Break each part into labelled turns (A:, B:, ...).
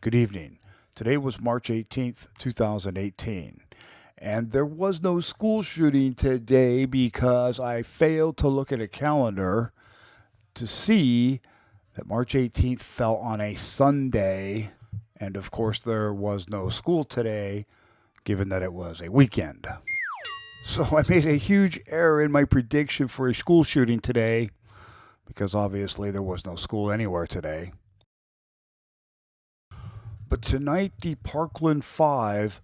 A: Good evening. Today was March 18th, 2018. And there was no school shooting today because I failed to look at a calendar to see that March 18th fell on a Sunday. And of course, there was no school today, given that it was a weekend. So I made a huge error in my prediction for a school shooting today because obviously there was no school anywhere today. But tonight, the Parkland 5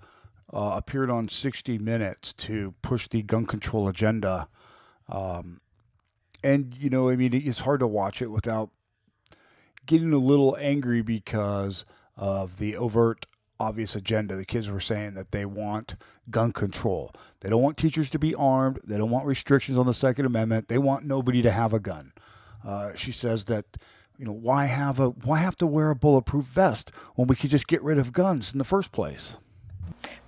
A: appeared on 60 Minutes to push the gun control agenda. It's hard to watch it without getting a little angry because of the overt, obvious agenda. The kids were saying that they want gun control. They don't want teachers to be armed. They don't want restrictions on the Second Amendment. They want nobody to have a gun. She says that, why have to wear a bulletproof vest when we could just get rid of guns in the first place?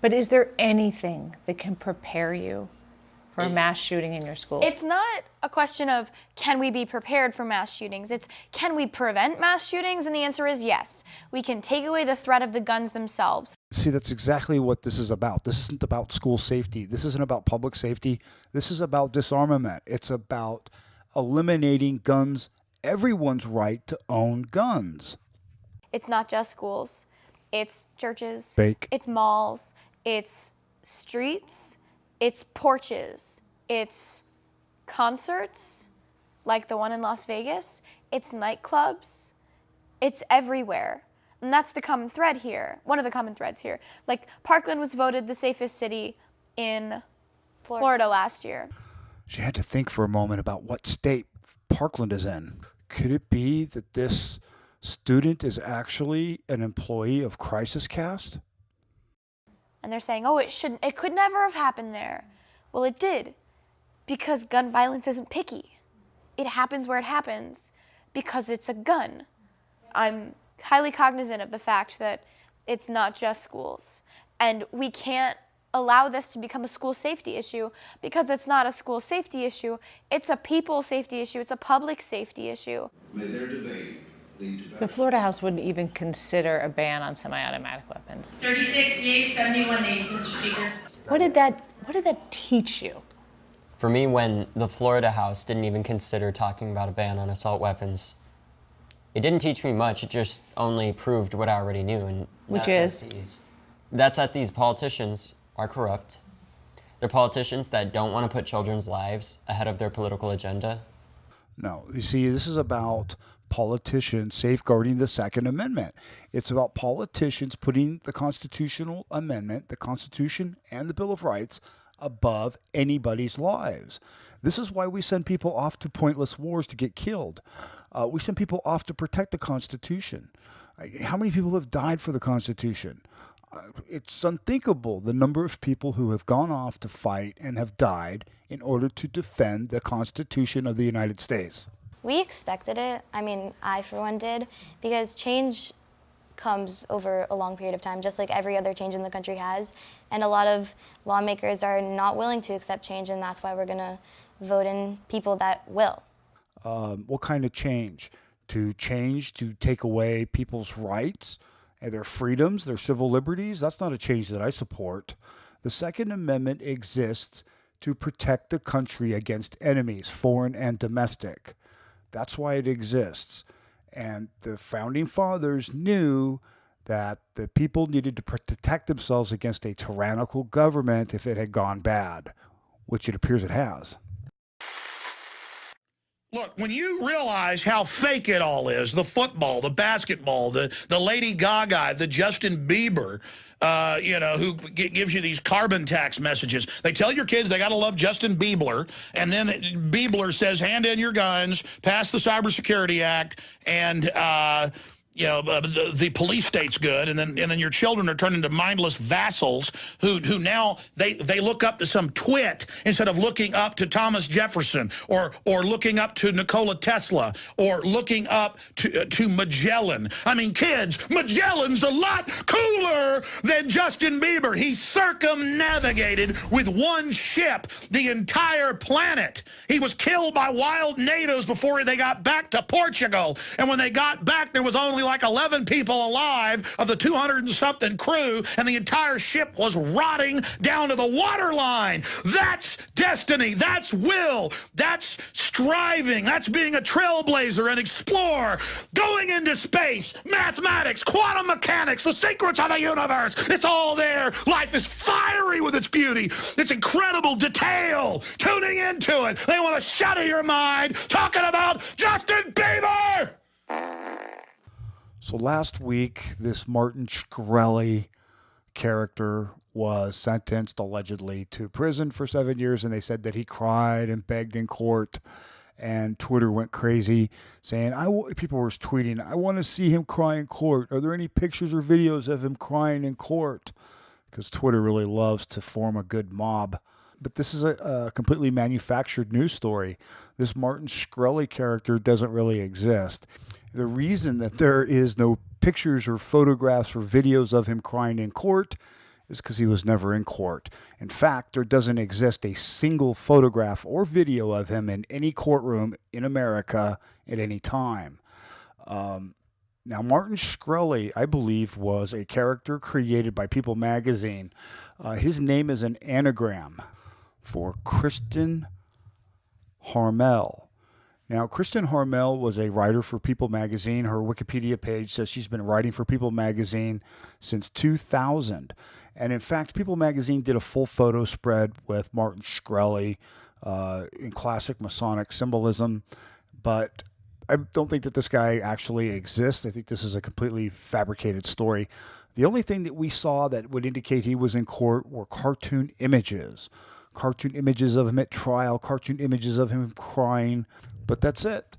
B: But is there anything that can prepare you for a mass shooting in your school?
C: It's not a question of can we be prepared for mass shootings. It's can we prevent mass shootings? And the answer is yes. We can take away the threat of the guns themselves.
A: See, that's exactly what this is about. This isn't about school safety. This isn't about public safety. This is about disarmament. It's about eliminating guns, everyone's right to own guns.
C: It's not just schools. It's churches.
A: Fake.
C: It's malls. It's streets. It's porches. It's concerts, like the one in Las Vegas. It's nightclubs. It's everywhere. And that's the common thread here, one of the common threads here. Like, Parkland was voted the safest city in Florida last year.
A: She had to think for a moment about what state Parkland is in. Could it be that this student is actually an employee of Crisis Cast?
C: And they're saying, oh, it could never have happened there. Well, it did, because gun violence isn't picky. It happens where it happens because it's a gun. I'm highly cognizant of the fact that it's not just schools. And we can't allow this to become a school safety issue because it's not a school safety issue. It's a people safety issue. It's a public safety issue.
D: May their debate lead to
B: The Florida House wouldn't even consider a ban on semi-automatic weapons.
E: 36 yeas, 71 nays, Mr. Speaker.
B: What did that teach you?
F: For me, when the Florida House didn't even consider talking about a ban on assault weapons, it didn't teach me much. It just only proved what I already knew, and that's that these politicians are corrupt. They're politicians that don't want to put children's lives ahead of their political agenda.
A: No, you see, this is about politicians safeguarding the Second Amendment. It's about politicians putting the constitutional amendment, the Constitution and the Bill of Rights above anybody's lives. This is why we send people off to pointless wars to get killed. We send people off to protect the Constitution. How many people have died for the Constitution? It's unthinkable the number of people who have gone off to fight and have died in order to defend the Constitution of the United States.
G: We expected it. I mean, I for one did, because change comes over a long period of time, just like every other change in the country has. And a lot of lawmakers are not willing to accept change, and that's why we're going to vote in people that will.
A: What kind of change? To take away people's rights and their freedoms, their civil liberties? That's not a change that I support. The Second Amendment exists to protect the country against enemies, foreign and domestic. That's why it exists. And the Founding Fathers knew that the people needed to protect themselves against a tyrannical government if it had gone bad, which it appears it has.
H: Look, when you realize how fake it all is, the football, the basketball, the Lady Gaga, the Justin Bieber, who gives you these carbon tax messages. They tell your kids they got to love Justin Bieber, and then Bieber says, hand in your guns, pass the Cybersecurity Act, and the police state's good, and then your children are turned into mindless vassals who now they look up to some twit instead of looking up to Thomas Jefferson or looking up to Nikola Tesla or looking up to Magellan. I mean, kids, Magellan's a lot cooler than Justin Bieber. He circumnavigated with one ship the entire planet. He was killed by wild natives before they got back to Portugal, and when they got back, there was only like 11 people alive of the 200 and something crew, and the entire ship was rotting down to the waterline. That's destiny. That's will. That's striving. That's being a trailblazer and explorer. Going into space, mathematics, quantum mechanics, the secrets of the universe. It's all there. Life is fiery with its beauty. It's incredible detail. Tuning into it. They want to shatter your mind talking about Justin Bieber.
A: So last week, this Martin Shkreli character was sentenced allegedly to prison for 7 years, and they said that he cried and begged in court, and Twitter went crazy saying, people were tweeting, I want to see him cry in court. Are there any pictures or videos of him crying in court? Because Twitter really loves to form a good mob. But this is a completely manufactured news story. This Martin Shkreli character doesn't really exist. The reason that there is no pictures or photographs or videos of him crying in court is because he was never in court. In fact, there doesn't exist a single photograph or video of him in any courtroom in America at any time. Now, Martin Shkreli, I believe, was a character created by People magazine. His name is an anagram for Kristen Harmel. Now, Kristen Harmel was a writer for People magazine. Her Wikipedia page says she's been writing for People magazine since 2000. And in fact, People magazine did a full photo spread with Martin Shkreli in classic Masonic symbolism. But I don't think that this guy actually exists. I think this is a completely fabricated story. The only thing that we saw that would indicate he was in court were cartoon images. Cartoon images of him at trial, cartoon images of him crying. But that's it.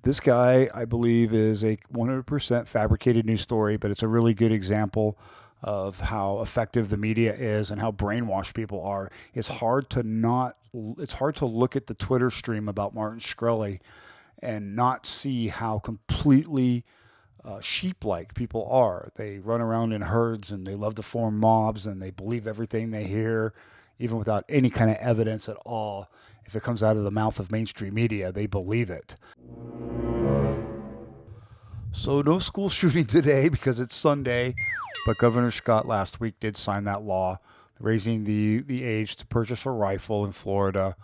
A: This guy, I believe, is a 100% fabricated news story, but it's a really good example of how effective the media is and how brainwashed people are. It's hard to look at the Twitter stream about Martin Shkreli and not see how completely sheep-like people are. They run around in herds and they love to form mobs and they believe everything they hear, even without any kind of evidence at all. If it comes out of the mouth of mainstream media, they believe it. So no school shooting today because it's Sunday, but Governor Scott last week did sign that law raising the age to purchase a rifle in Florida.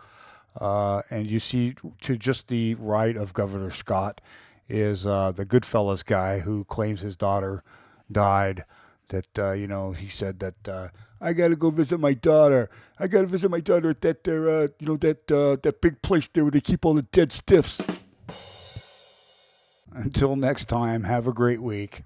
A: And you see to just the right of Governor Scott is the Goodfellas guy who claims his daughter died. That, he said that, I got to go visit my daughter. I got to visit my daughter at that, that big place there where they keep all the dead stiffs. Until next time, have a great week.